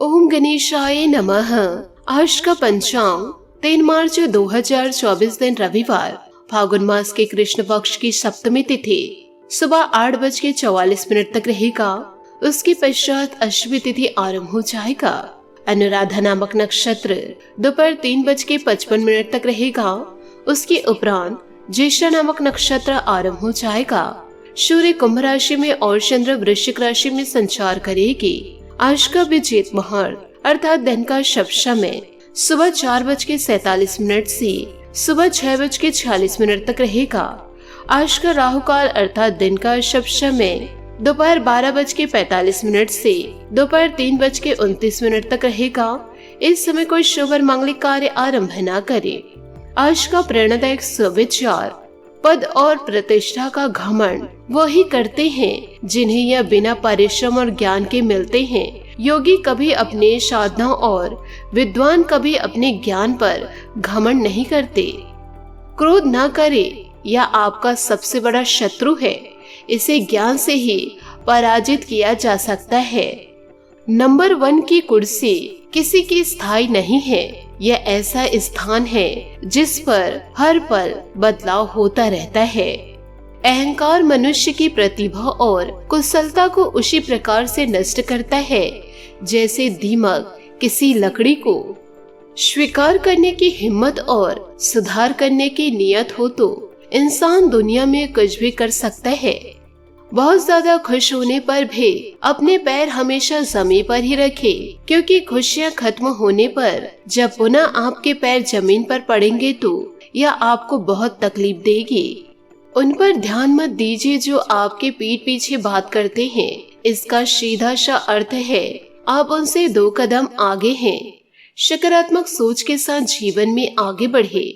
ओम गणेशाय नमः। आज का पंचांग 3 मार्च 2024 दिन रविवार, फागुन मास के कृष्ण पक्ष की सप्तमी तिथि सुबह 8:44 तक रहेगा। उसके पश्चात अश्विनी तिथि आरंभ हो जाएगा। अनुराधा नामक नक्षत्र दोपहर 3:55 तक रहेगा। उसके उपरांत ज्येष्ठा नामक नक्षत्र आरंभ हो जाएगा। सूर्य कुंभ राशि में और चंद्र वृश्चिक राशि में संचार करेगी। आज का विजेत मुहूर्त अर्थात दिन का शुभ समय सुबह 4:47 से सुबह 6:46 तक रहेगा। आज का राहु काल अर्थात दिन का शुभ समय दोपहर 12:45 से दोपहर 3:29 तक रहेगा। इस समय कोई शुभ और मांगलिक कार्य आरंभ न करे। आज का प्रेरणादायक सुविचार, पद और प्रतिष्ठा का घमंड वही करते हैं जिन्हें यह बिना परिश्रम और ज्ञान के मिलते हैं। योगी कभी अपने साधना और विद्वान कभी अपने ज्ञान पर घमंड नहीं करते। क्रोध न करे, यह आपका सबसे बड़ा शत्रु है। इसे ज्ञान से ही पराजित किया जा सकता है। नंबर 1 की कुर्सी किसी की स्थायी नहीं है। यह ऐसा स्थान है जिस पर हर पल बदलाव होता रहता है। अहंकार मनुष्य की प्रतिभा और कुशलता को उसी प्रकार से नष्ट करता है जैसे दीमक किसी लकड़ी को। स्वीकार करने की हिम्मत और सुधार करने की नियत हो तो इंसान दुनिया में कुछ भी कर सकता है। बहुत ज्यादा खुश होने पर भी अपने पैर हमेशा जमीन पर ही रखें, क्योंकि खुशियाँ खत्म होने पर जब पुनः आपके पैर जमीन पर पड़ेंगे तो यह आपको बहुत तकलीफ देगी। उन पर ध्यान मत दीजिए जो आपके पीठ पीछे बात करते हैं। इसका सीधा सा अर्थ है आप उनसे 2 कदम आगे हैं। सकारात्मक सोच के साथ जीवन में आगे बढ़े।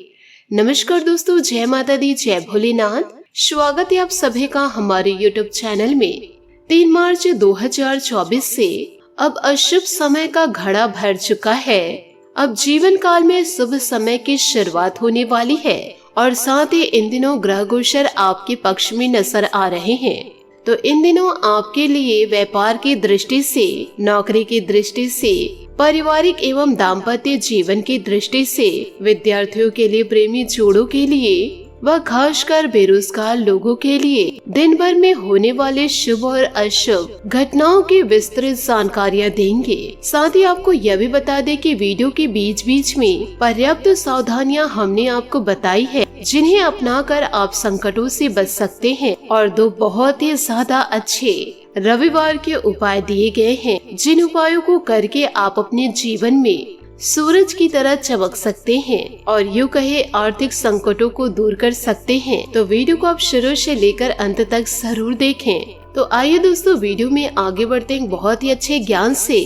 नमस्कार दोस्तों, जय माता दी, जय भोलेनाथ। स्वागत है आप सभी का हमारे YouTube चैनल में। 3 मार्च 2024 से अब अशुभ समय का घड़ा भर चुका है। अब जीवन काल में शुभ समय की शुरुआत होने वाली है और साथ ही इन दिनों ग्रह गोचर आपके पक्ष में नजर आ रहे हैं। तो इन दिनों आपके लिए व्यापार की दृष्टि से, नौकरी की दृष्टि से, पारिवारिक एवं दाम्पत्य जीवन की दृष्टि से, विद्यार्थियों के लिए, प्रेमी जोड़ों के लिए व खासकर बेरोजगार लोगों के लिए दिन भर में होने वाले शुभ और अशुभ घटनाओं की विस्तृत जानकारियाँ देंगे। साथ ही आपको यह भी बता दें कि वीडियो के बीच बीच में पर्याप्त सावधानियां हमने आपको बताई है जिन्हें अपनाकर आप संकटों से बच सकते हैं। और 2 बहुत ही ज्यादा अच्छे रविवार के उपाय दिए गए हैं जिन उपायों को करके आप अपने जीवन में सूरज की तरह चमक सकते हैं और यूँ कहे आर्थिक संकटों को दूर कर सकते हैं। तो वीडियो को आप शुरू से लेकर अंत तक जरूर देखें। तो आइए दोस्तों, वीडियो में आगे बढ़ते हैं बहुत ही अच्छे ज्ञान से।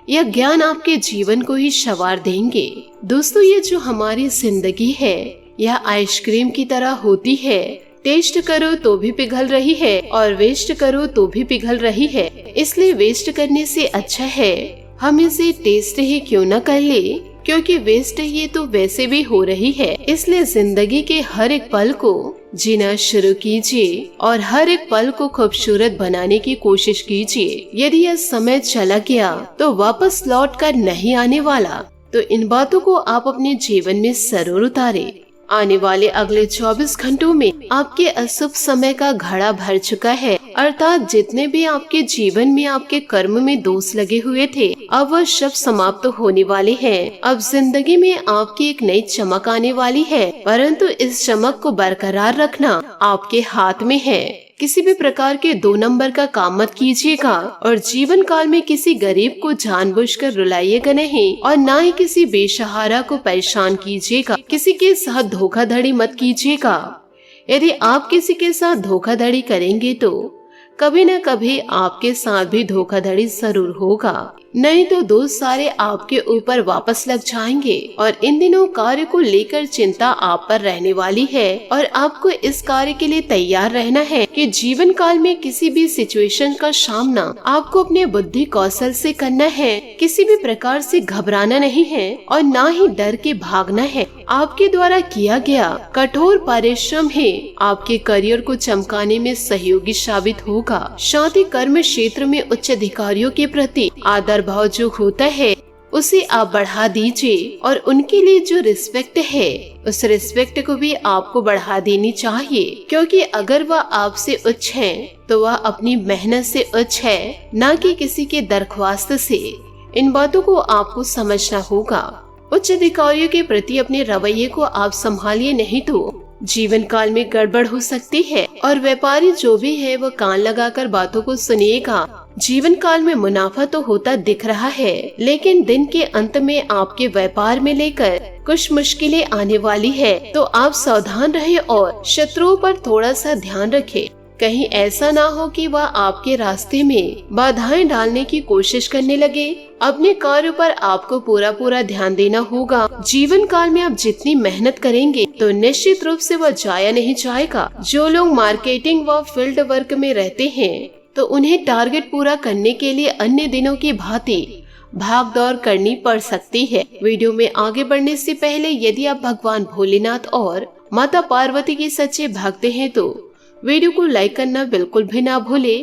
यह ज्ञान आपके जीवन को ही संवार देंगे। दोस्तों, ये जो हमारी जिंदगी है यह आइसक्रीम की तरह होती है। टेस्ट करो तो भी पिघल रही है और वेस्ट करो तो भी पिघल रही है। इसलिए वेस्ट करने से अच्छा है हम इसे टेस्ट ही क्यों न कर ले, क्योंकि वेस्ट ये तो वैसे भी हो रही है। इसलिए जिंदगी के हर एक पल को जीना शुरू कीजिए और हर एक पल को खूबसूरत बनाने की कोशिश कीजिए। यदि यह समय चला गया तो वापस लौट कर नहीं आने वाला, तो इन बातों को आप अपने जीवन में जरूर उतारें। आने वाले अगले 24 घंटों में आपके अशुभ समय का घड़ा भर चुका है, अर्थात जितने भी आपके जीवन में आपके कर्म में दोष लगे हुए थे अब वह सब समाप्त होने वाले हैं। अब जिंदगी में आपकी एक नई चमक आने वाली है, परंतु इस चमक को बरकरार रखना आपके हाथ में है। किसी भी प्रकार के 2 नंबर का काम मत कीजिएगा और जीवन काल में किसी गरीब को जानबूझकर रुलाइएगा नहीं और न ही किसी बेसहारा को परेशान कीजिएगा। किसी के साथ धोखाधड़ी मत कीजिएगा। यदि आप किसी के साथ धोखाधड़ी करेंगे तो कभी न कभी आपके साथ भी धोखाधड़ी जरूर होगा, नहीं तो दोस्त सारे आपके ऊपर वापस लग जाएंगे। और इन दिनों कार्य को लेकर चिंता आप पर रहने वाली है और आपको इस कार्य के लिए तैयार रहना है कि जीवन काल में किसी भी सिचुएशन का सामना आपको अपने बुद्धि कौशल से करना है। किसी भी प्रकार से घबराना नहीं है और न ही डर के भागना है। आपके द्वारा किया गया कठोर परिश्रम ही आपके करियर को चमकाने में सहयोगी साबित होगा। होगा। साथ ही कर्म क्षेत्र में उच्च अधिकारियों के प्रति आदर भाव जो होता है उसे आप बढ़ा दीजिए और उनके लिए जो रिस्पेक्ट है उस रिस्पेक्ट को भी आपको बढ़ा देनी चाहिए, क्योंकि अगर वह आपसे उच्च है तो वह अपनी मेहनत से उच्च है, न कि किसी के दरख्वास्त से। इन बातों को आपको समझना होगा। उच्च अधिकारियों के प्रति अपने रवैये को आप संभालिए, नहीं तो जीवन काल में गड़बड़ हो सकती है। और व्यापारी जो भी है वह कान लगाकर बातों को सुनिएगा। जीवन काल में मुनाफा तो होता दिख रहा है, लेकिन दिन के अंत में आपके व्यापार में लेकर कुछ मुश्किलें आने वाली है, तो आप सावधान रहे और शत्रुओं पर थोड़ा सा ध्यान रखें। कहीं ऐसा ना हो कि वह आपके रास्ते में बाधाएं डालने की कोशिश करने लगे। अपने कार्य पर आपको पूरा ध्यान देना होगा। जीवन काल में आप जितनी मेहनत करेंगे तो निश्चित रूप से वह जाया नहीं जाएगा। जो लोग मार्केटिंग व फील्ड वर्क में रहते हैं तो उन्हें टारगेट पूरा करने के लिए अन्य दिनों की भांति भाग दौड़ करनी पड़ सकती है। वीडियो में आगे बढ़ने से पहले यदि आप भगवान भोलेनाथ और माता पार्वती के सच्चे भक्त हैं तो वीडियो को लाइक करना बिल्कुल भी ना भूले।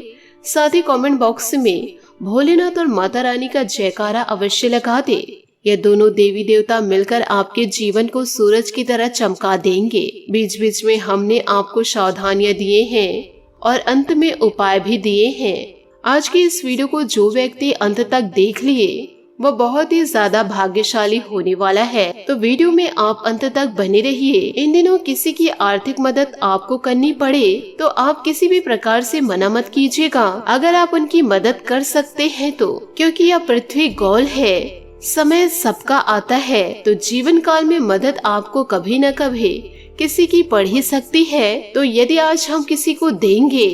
साथ ही कमेंट बॉक्स में भोलेनाथ और माता रानी का जयकारा अवश्य लगा दे। ये दोनों देवी देवता मिलकर आपके जीवन को सूरज की तरह चमका देंगे। बीच बीच में हमने आपको सावधानियां दिए हैं और अंत में उपाय भी दिए हैं। आज की इस वीडियो को जो व्यक्ति अंत तक देख लिए वह बहुत ही ज्यादा भाग्यशाली होने वाला है। तो वीडियो में आप अंत तक बने रहिए। इन दिनों किसी की आर्थिक मदद आपको करनी पड़े तो आप किसी भी प्रकार से मना मत कीजिएगा, अगर आप उनकी मदद कर सकते हैं तो, क्योंकि यह पृथ्वी गोल है, समय सबका आता है। तो जीवन काल में मदद आपको कभी न कभी किसी की पड़ ही सकती है। तो यदि आज हम किसी को देंगे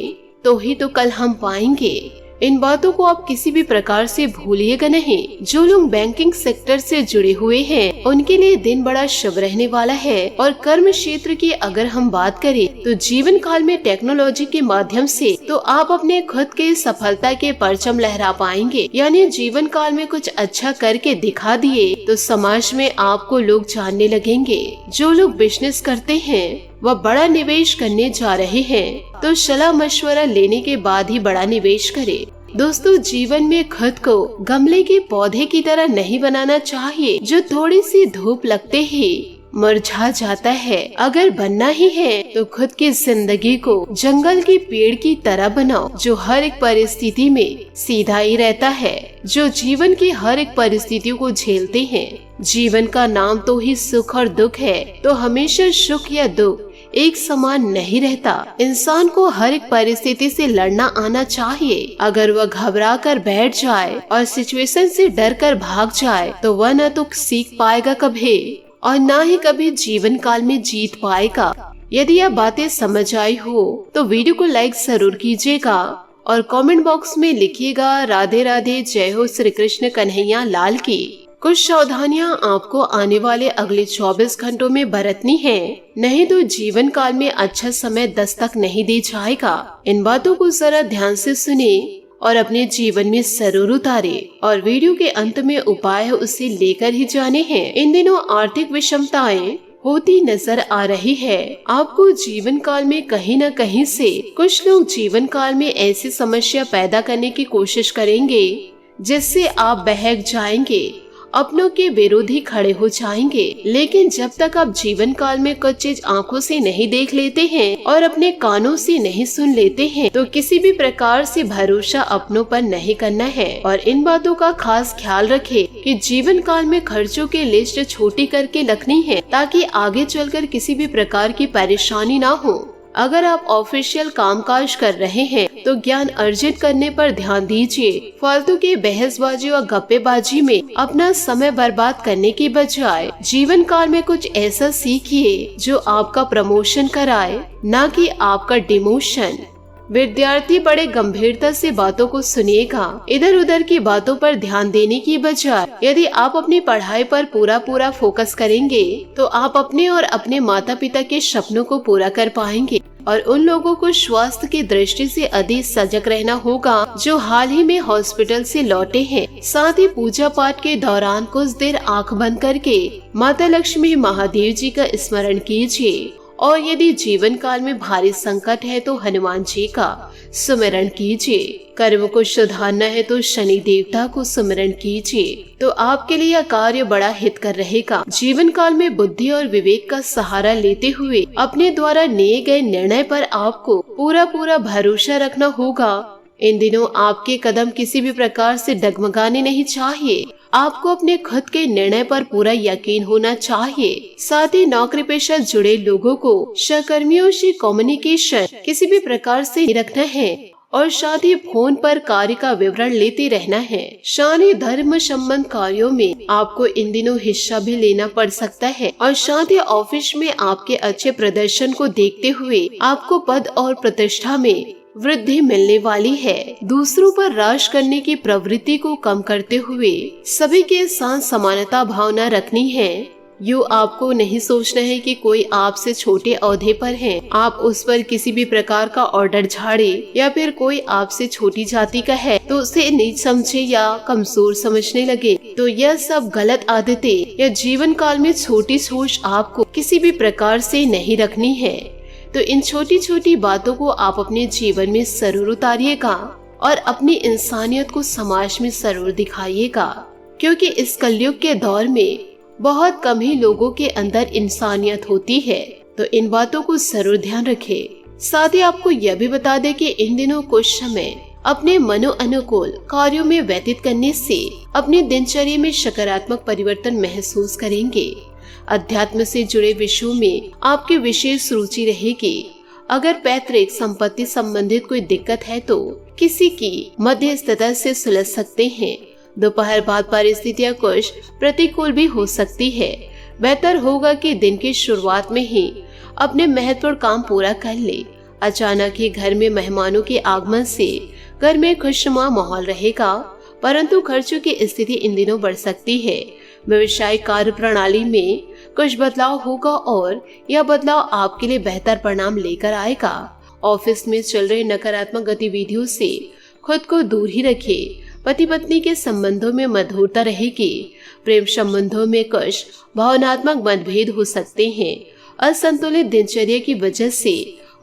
तो ही तो कल हम पाएंगे। इन बातों को आप किसी भी प्रकार से भूलिएगा नहीं। जो लोग बैंकिंग सेक्टर से जुड़े हुए हैं उनके लिए दिन बड़ा शुभ रहने वाला है। और कर्म क्षेत्र की अगर हम बात करें तो जीवन काल में टेक्नोलॉजी के माध्यम से तो आप अपने खुद के सफलता के परचम लहरा पाएंगे। यानी जीवन काल में कुछ अच्छा करके दिखा दिए तो समाज में आपको लोग जानने लगेंगे। जो लोग बिजनेस करते हैं वह बड़ा निवेश करने जा रहे हैं तो सलाह मशवरा लेने के बाद ही बड़ा निवेश करें। दोस्तों, जीवन में खुद को गमले के पौधे की तरह नहीं बनाना चाहिए जो थोड़ी सी धूप लगते ही मुरझा जाता है। अगर बनना ही है तो खुद की जिंदगी को जंगल के पेड़ की तरह बनाओ जो हर एक परिस्थिति में सीधा ही रहता है, जो जीवन की हर एक परिस्थितियों को झेलते हैं। जीवन का नाम तो ही सुख और दुख है, तो हमेशा सुख या दुख एक समान नहीं रहता। इंसान को हर एक परिस्थिति से लड़ना आना चाहिए। अगर वह घबरा कर बैठ जाए और सिचुएशन से डर कर भाग जाए तो वह न तो सीख पाएगा कभी और न ही कभी जीवन काल में जीत पाएगा। यदि यह बातें समझ आई हो तो वीडियो को लाइक जरूर कीजिएगा और कमेंट बॉक्स में लिखिएगा राधे राधे, जय हो श्री कृष्ण कन्हैया लाल की। कुछ सावधानियां आपको आने वाले अगले 24 घंटों में बरतनी है, नहीं तो जीवन काल में अच्छा समय दस्तक नहीं दे जाएगा। इन बातों को जरा ध्यान से सुने और अपने जीवन में जरूर उतारे। और वीडियो के अंत में उपाय है उसे लेकर ही जाने हैं। इन दिनों आर्थिक विषमताएं होती नजर आ रही है। आपको जीवन काल में कहीं न कहीं से कुछ लोग जीवन काल में ऐसी समस्या पैदा करने की कोशिश करेंगे जिससे आप बहक जाएंगे, अपनों के विरोधी खड़े हो जाएंगे। लेकिन जब तक आप जीवन काल में कुछ चीज आंखों से नहीं देख लेते हैं और अपने कानों से नहीं सुन लेते हैं तो किसी भी प्रकार से भरोसा अपनों पर नहीं करना है। और इन बातों का खास ख्याल रखें कि जीवन काल में खर्चों की लिस्ट छोटी करके रखनी है ताकि आगे चलकर किसी भी प्रकार की परेशानी ना हो। अगर आप ऑफिशियल कामकाज कर रहे हैं तो ज्ञान अर्जित करने पर ध्यान दीजिए। फालतू की बहसबाजी और गप्पेबाजी में अपना समय बर्बाद करने की बजाय जीवन काल में कुछ ऐसा सीखिए जो आपका प्रमोशन कराए, न कि आपका डिमोशन। विद्यार्थी बड़े गंभीरता से बातों को सुनिएगा। इधर उधर की बातों पर ध्यान देने की बजाय यदि आप अपनी पढ़ाई पर पूरा फोकस करेंगे तो आप अपने और अपने माता पिता के सपनों को पूरा कर पाएंगे। और उन लोगों को स्वास्थ्य की दृष्टि से अधिक सजग रहना होगा जो हाल ही में हॉस्पिटल से लौटे हैं। साथ ही पूजा पाठ के दौरान कुछ देर आंख बंद करके माता लक्ष्मी महादेव जी का स्मरण कीजिए। और यदि जीवन काल में भारी संकट है तो हनुमान जी का, सुमिरन कीजिए। कर्म को सुधारना है तो शनि देवता को सुमिरन कीजिए, तो आपके लिए यह कार्य बड़ा हितकर रहेगा। जीवन काल में बुद्धि और विवेक का सहारा लेते हुए अपने द्वारा लिए गए निर्णय पर आपको पूरा भरोसा रखना होगा। इन दिनों आपके कदम किसी भी प्रकार से डगमगाने नहीं चाहिए। आपको अपने खुद के निर्णय पर पूरा यकीन होना चाहिए। साथ ही नौकरी पेशा जुड़े लोगों को सहकर्मियों से कम्युनिकेशन किसी भी प्रकार से रखना है और साथ ही फोन पर कार्य का विवरण लेते रहना है। शानी धर्म संबंध कार्यों में आपको इन दिनों हिस्सा भी लेना पड़ सकता है और साथ ही ऑफिस में आपके अच्छे प्रदर्शन को देखते हुए आपको पद और प्रतिष्ठा में वृद्धि मिलने वाली है। दूसरों पर राज करने की प्रवृत्ति को कम करते हुए सभी के साथ समानता भावना रखनी है। यूँ आपको नहीं सोचना है कि कोई आपसे छोटे ओहदे पर है, आप उस पर किसी भी प्रकार का ऑर्डर झाड़े, या फिर कोई आपसे छोटी जाति का है तो उसे नीच समझे या कमजोर समझने लगे। तो यह सब गलत आदतें या जीवन काल में छोटी सोच आपको किसी भी प्रकार से नहीं रखनी है। तो इन छोटी छोटी बातों को आप अपने जीवन में जरूर उतारिएगा और अपनी इंसानियत को समाज में जरूर दिखाइएगा, क्योंकि इस कलयुग के दौर में बहुत कम ही लोगों के अंदर इंसानियत होती है। तो इन बातों को जरूर ध्यान रखें। साथ ही आपको यह भी बता दें कि इन दिनों कुछ समय अपने मनो अनुकूल कार्यों में व्यतीत करने से अपनी दिनचर्या में सकारात्मक परिवर्तन महसूस करेंगे। अध्यात्म से जुड़े विषयों में आपकी विशेष रुचि रहेगी। अगर पैतृक संपत्ति संबंधित कोई दिक्कत है तो किसी की मध्यस्थता से सुलझ सकते हैं। दोपहर बाद परिस्थितियां कुछ प्रतिकूल भी हो सकती है। बेहतर होगा कि दिन की शुरुआत में ही अपने महत्वपूर्ण काम पूरा कर ले। अचानक ही घर में मेहमानों के आगमन से घर में खुशनुमा माहौल रहेगा, परंतु खर्चों की स्थिति इन दिनों बढ़ सकती है। व्यवसायिक कार्य प्रणाली में कुछ बदलाव होगा और यह बदलाव आपके लिए बेहतर परिणाम लेकर आएगा। ऑफिस में चल रही नकारात्मक गतिविधियों से खुद को दूर ही रखिए। पति पत्नी के संबंधों में मधुरता रहेगी। प्रेम संबंधों में कुछ भावनात्मक मतभेद हो सकते हैं। असंतुलित दिनचर्या की वजह से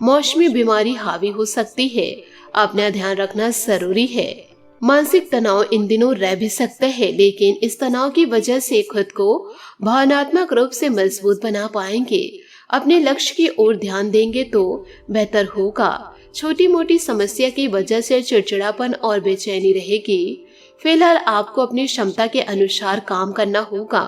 मौसमी बीमारी हावी हो सकती है। अपना ध्यान रखना जरूरी है। मानसिक तनाव इन दिनों रह भी सकता है, लेकिन इस तनाव की वजह से खुद को भावनात्मक रूप से मजबूत बना पाएंगे। अपने लक्ष्य की ओर ध्यान देंगे तो बेहतर होगा। छोटी मोटी समस्या की वजह से चिड़चिड़ापन और बेचैनी रहेगी। फिलहाल आपको अपनी क्षमता के अनुसार काम करना होगा।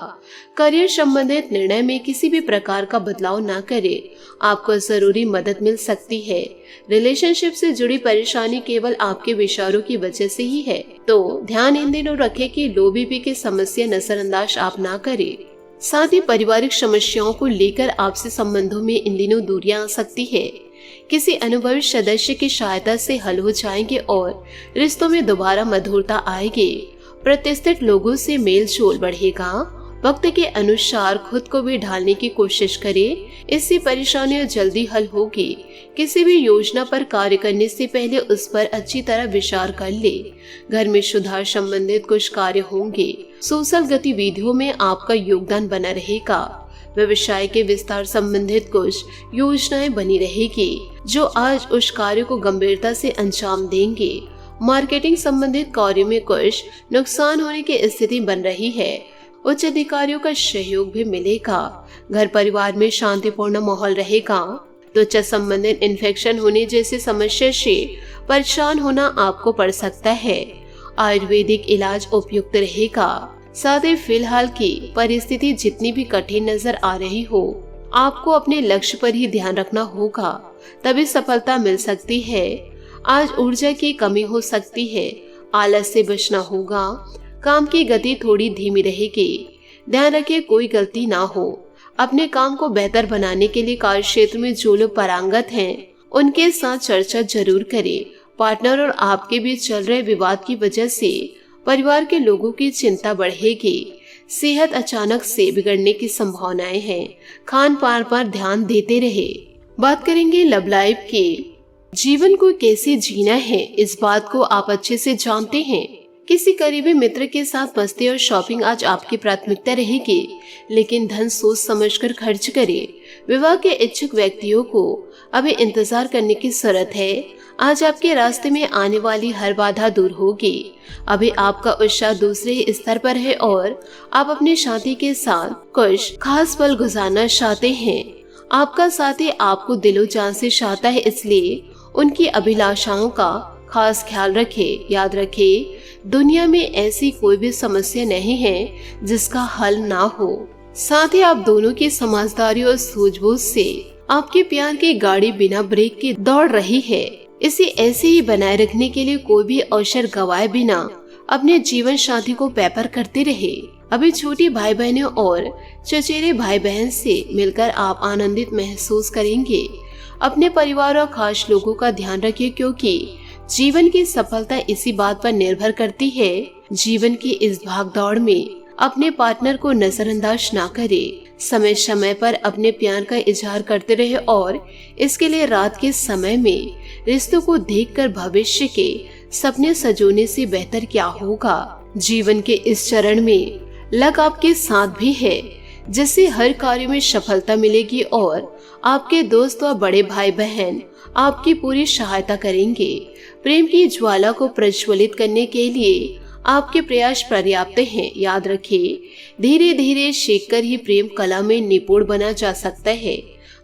करियर संबंधित निर्णय में किसी भी प्रकार का बदलाव न करें, आपको जरूरी मदद मिल सकती है। रिलेशनशिप से जुड़ी परेशानी केवल आपके विचारों की वजह से ही है, तो ध्यान इन दिनों रखें कि लो बीपी की समस्या नजरअंदाज आप ना करें। साथ ही पारिवारिक समस्याओं को लेकर आपसे संबंधों में इन दिनों दूरियां आ सकती है। किसी अनुभवी सदस्य की सहायता से हल हो जाएंगे और रिश्तों में दोबारा मधुरता आएगी। प्रतिष्ठित लोगों से मेल जोल बढ़ेगा। वक्त के अनुसार खुद को भी ढालने की कोशिश करें, इससे परेशानियां जल्दी हल होगी। किसी भी योजना पर कार्य करने से पहले उस पर अच्छी तरह विचार कर ले। घर में सुधार संबंधित कुछ कार्य होंगे। सोशल गतिविधियों में आपका योगदान बना रहेगा। व्यवसाय के विस्तार संबंधित कुछ योजनाएं बनी रहेगी, जो आज उस कार्य को गंभीरता से अंजाम देंगे। मार्केटिंग संबंधित कार्यों में कुछ नुकसान होने की स्थिति बन रही है। उच्च अधिकारियों का सहयोग भी मिलेगा। घर परिवार में शांतिपूर्ण माहौल रहेगा। त्वचा संबंधित इन्फेक्शन होने जैसी समस्या से परेशान होना आपको पड़ सकता है। आयुर्वेदिक इलाज उपयुक्त रहेगा। साथ ही फिलहाल की परिस्थिति जितनी भी कठिन नजर आ रही हो, आपको अपने लक्ष्य पर ही ध्यान रखना होगा, तभी सफलता मिल सकती है। आज ऊर्जा की कमी हो सकती है। आलस से बचना होगा। काम की गति थोड़ी धीमी रहेगी। ध्यान रखिए कोई गलती ना हो। अपने काम को बेहतर बनाने के लिए कार्य क्षेत्र में जो लोग पारंगत हैं, उनके साथ चर्चा जरूर करें। पार्टनर और आपके बीच चल रहे विवाद की वजह से परिवार के लोगों की चिंता बढ़ेगी। सेहत अचानक से बिगड़ने की संभावनाएं हैं। खान पान पर ध्यान देते रहे। बात करेंगे लव लाइफ की। जीवन को कैसे जीना है, इस बात को आप अच्छे से जानते हैं। किसी करीबी मित्र के साथ मस्ती और शॉपिंग आज आपकी प्राथमिकता रहेगी, लेकिन धन सोच समझकर खर्च करें। विवाह के इच्छुक व्यक्तियों को अभी इंतजार करने की जरूरत है। आज आपके रास्ते में आने वाली हर बाधा दूर होगी। अभी आपका उत्साह दूसरे स्तर पर है और आप अपने साथी के साथ कुछ खास पल गुजारना चाहते हैं। आपका साथी आपको दिलो जान से चाहता है, इसलिए उनकी अभिलाषाओं का खास ख्याल रखें। याद रखें, दुनिया में ऐसी कोई भी समस्या नहीं है जिसका हल ना हो। साथ ही आप दोनों की समझदारी और सूझबूझ से आपके प्यार की गाड़ी बिना ब्रेक के दौड़ रही है। इसे ऐसे ही बनाए रखने के लिए कोई भी अवसर गवाए बिना अपने जीवन साथी को पैपर करते रहे। अभी छोटे भाई बहनों और चचेरे भाई बहन से मिलकर आप आनंदित महसूस करेंगे। अपने परिवार और खास लोगों का ध्यान रखिए, क्योंकि जीवन की सफलता इसी बात पर निर्भर करती है। जीवन की इस भागदौड़ में अपने पार्टनर को नजरअंदाज ना करें। समय समय पर अपने प्यार का इजहार करते रहे और इसके लिए रात के समय में रिश्तों को देखकर भविष्य के सपने सजोने से बेहतर क्या होगा। जीवन के इस चरण में लक आपके साथ भी है, जिससे हर कार्य में सफलता मिलेगी और आपके दोस्त और बड़े भाई बहन आपकी पूरी सहायता करेंगे। प्रेम की ज्वाला को प्रज्वलित करने के लिए आपके प्रयास पर्याप्त हैं। याद रखिए, धीरे धीरे सीखकर ही प्रेम कला में निपुण बना जा सकता है।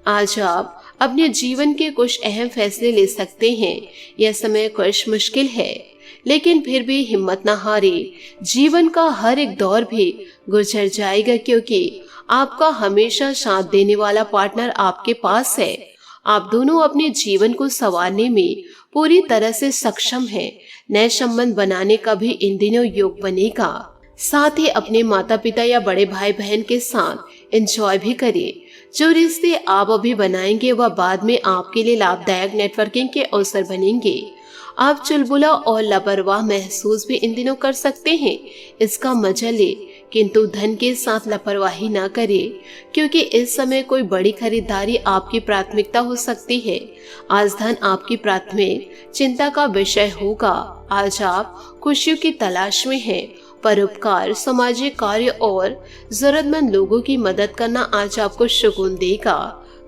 आज आप अपने जीवन के कुछ अहम फैसले ले सकते हैं। यह समय कुछ मुश्किल है, लेकिन फिर भी हिम्मत न हारे। जीवन का हर एक दौर भी गुजर जाएगा, क्योंकि आपका हमेशा साथ देने वाला पार्टनर आपके पास है। आप दोनों अपने जीवन को संवारने में पूरी तरह से सक्षम हैं। नए संबंध बनाने का भी इन दिनों योग बनेगा। साथ ही अपने माता पिता या बड़े भाई बहन के साथ एंजॉय भी करें। जो रिश्ते आप अभी बनाएंगे वह बाद में आपके लिए लाभदायक नेटवर्किंग के अवसर बनेंगे। आप चुलबुला और लापरवाह महसूस भी इन दिनों कर सकते हैं, इसका मजा ले, किंतु धन के साथ लापरवाही ना करें, क्योंकि इस समय कोई बड़ी खरीदारी आपकी प्राथमिकता हो सकती है। आज धन आपकी प्राथमिक चिंता का विषय होगा। आज आप खुशियों की तलाश में हैं। परोपकार, सामाजिक कार्य और जरूरतमंद लोगों की मदद करना आज आपको सुकून देगा।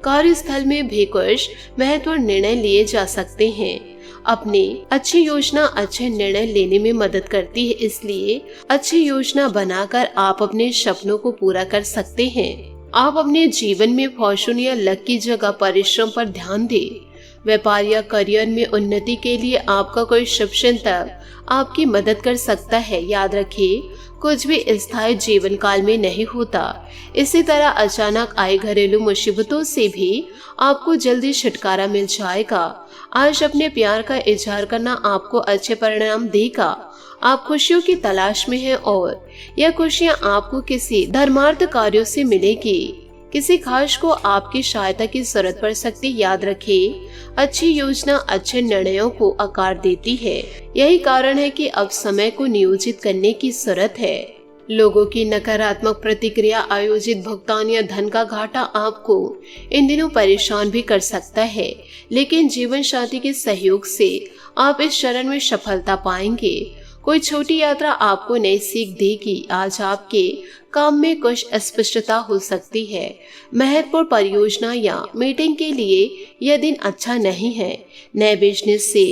कार्यस्थल में भी कुछ महत्वपूर्ण निर्णय लिए जा सकते हैं। अपनी अच्छी योजना अच्छे निर्णय लेने में मदद करती है, इसलिए अच्छी योजना बनाकर आप अपने सपनों को पूरा कर सकते हैं। आप अपने जीवन में फॉर्चून या लक की जगह परिश्रम पर ध्यान दें। व्यापार या करियर में उन्नति के लिए आपका कोई शुभ चिंतक आपकी मदद कर सकता है। याद रखिए, कुछ भी स्थायी जीवन काल में नहीं होता। इसी तरह अचानक आए घरेलू मुसीबतों से भी आपको जल्दी छुटकारा मिल जाएगा। आज अपने प्यार का इजहार करना आपको अच्छे परिणाम देगा। आप खुशियों की तलाश में हैं और यह खुशियां आपको किसी धर्मार्थ कार्यों से मिलेगी। किसी खास को आपकी सहायता की जरूरत पड़ सकती। याद रखिए, अच्छी योजना अच्छे निर्णयों को आकार देती है। यही कारण है कि अब समय को नियोजित करने की जरूरत है। लोगों की नकारात्मक प्रतिक्रिया, आयोजित भुगतान या धन का घाटा आपको इन दिनों परेशान भी कर सकता है, लेकिन जीवन साथी के सहयोग से आप इस चरण में सफलता पाएंगे। कोई छोटी यात्रा आपको नई सीख देगी। आज आपके काम में कुछ अस्पष्टता हो सकती है। महत्वपूर्ण परियोजना या मीटिंग के लिए यह दिन अच्छा नहीं है। नए बिजनेस से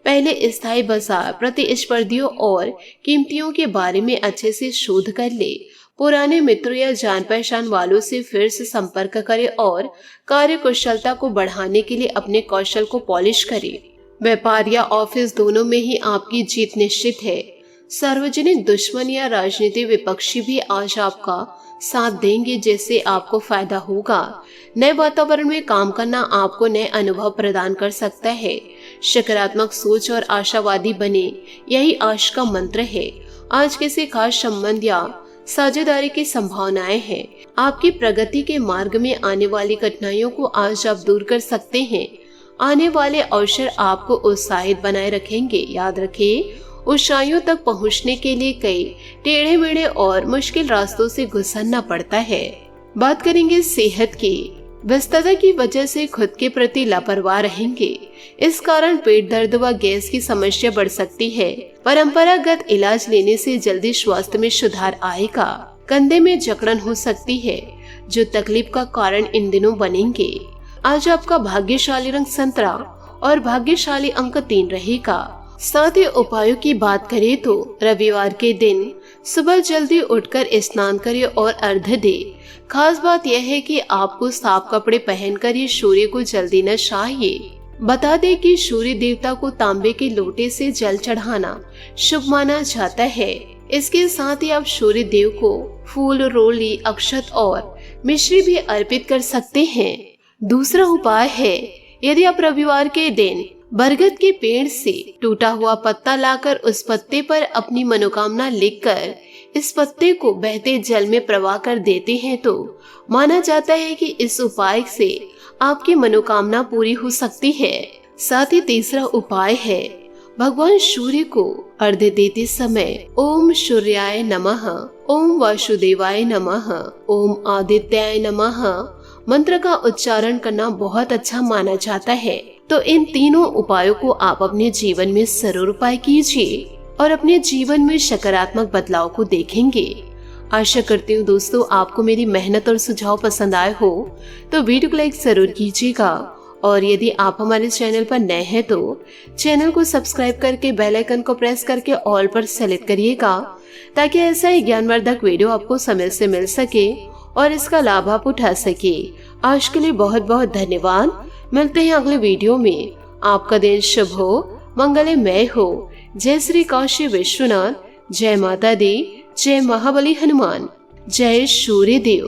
पहले स्थायी बाजार, प्रतिस्पर्धियों और कीमतियों के बारे में अच्छे से शोध कर ले। पुराने मित्रों या जान पहचान वालों से फिर से संपर्क करें और कार्य कुशलता को बढ़ाने के लिए अपने कौशल को पॉलिश करें। व्यापार या ऑफिस दोनों में ही आपकी जीत निश्चित है। सार्वजनिक दुश्मन या राजनीतिक विपक्षी भी आज आपका साथ देंगे, जिससे आपको फायदा होगा। नए वातावरण में काम करना आपको नए अनुभव प्रदान कर सकता है। सकारात्मक सोच और आशावादी बने, यही आज का मंत्र है। आज किसी खास संबंध या साझेदारी की संभावनाएं हैं। आपकी प्रगति के मार्ग में आने वाली कठिनाइयों को आज आप दूर कर सकते हैं। आने वाले अवसर आपको उत्साहित बनाए रखेंगे। याद रखिए, ऊंचाइयों तक पहुंचने के लिए कई टेढ़े मेढ़े और मुश्किल रास्तों से गुजरना पड़ता है। बात करेंगे सेहत की। व्यस्तता की वजह से खुद के प्रति लापरवाह रहेंगे। इस कारण पेट दर्द व गैस की समस्या बढ़ सकती है। परंपरागत इलाज लेने से जल्दी स्वास्थ्य में सुधार आएगा। कंधे में जकड़न हो सकती है, जो तकलीफ का कारण इन दिनों बनेंगे। आज आपका भाग्यशाली रंग संतरा और भाग्यशाली अंक 3 रहेगा। साथ ही उपायों की बात करें तो रविवार के दिन सुबह जल्दी उठकर स्नान करें और अर्घ्य दे। खास बात यह है कि आपको साफ कपड़े पहनकर ये सूर्य को जल देना चाहिए। बता दें कि सूर्य देवता को तांबे के लोटे से जल चढ़ाना शुभ माना जाता है। इसके साथ ही आप सूर्य देव को फूल, रोली, अक्षत और मिश्री भी अर्पित कर सकते हैं। दूसरा उपाय है, यदि आप रविवार के दिन बरगद के पेड़ से टूटा हुआ पत्ता लाकर उस पत्ते पर अपनी मनोकामना लिखकर इस पत्ते को बहते जल में प्रवाह कर देते हैं तो माना जाता है कि इस उपाय से आपकी मनोकामना पूरी हो सकती है। साथ ही तीसरा उपाय है, भगवान सूर्य को अर्घ्य देते समय ओम सूर्याय नमः, ओम वासुदेवाय नमः, ओम आदित्याय नमः मंत्र का उच्चारण करना बहुत अच्छा माना जाता है। तो इन तीनों उपायों को आप अपने जीवन में जरूर उपाय कीजिए और अपने जीवन में सकारात्मक बदलाव को देखेंगे। आशा करती हूँ दोस्तों आपको मेरी मेहनत और सुझाव पसंद आए हो तो वीडियो को लाइक जरूर कीजिएगा। और यदि आप हमारे चैनल पर नए हैं तो चैनल को सब्सक्राइब करके बेल आइकन को प्रेस करके ऑल पर सेलेक्ट करिएगा, ताकि ऐसा ही ज्ञानवर्धक वीडियो आपको समय से मिल सके और इसका लाभ आप उठा सके। आज के लिए बहुत बहुत धन्यवाद। मिलते हैं अगले वीडियो में। आपका दिन शुभ हो, मंगलमय हो। जय श्री काशी विश्वनाथ, जय माता दी, जय महाबली हनुमान, जय सूर्य देव।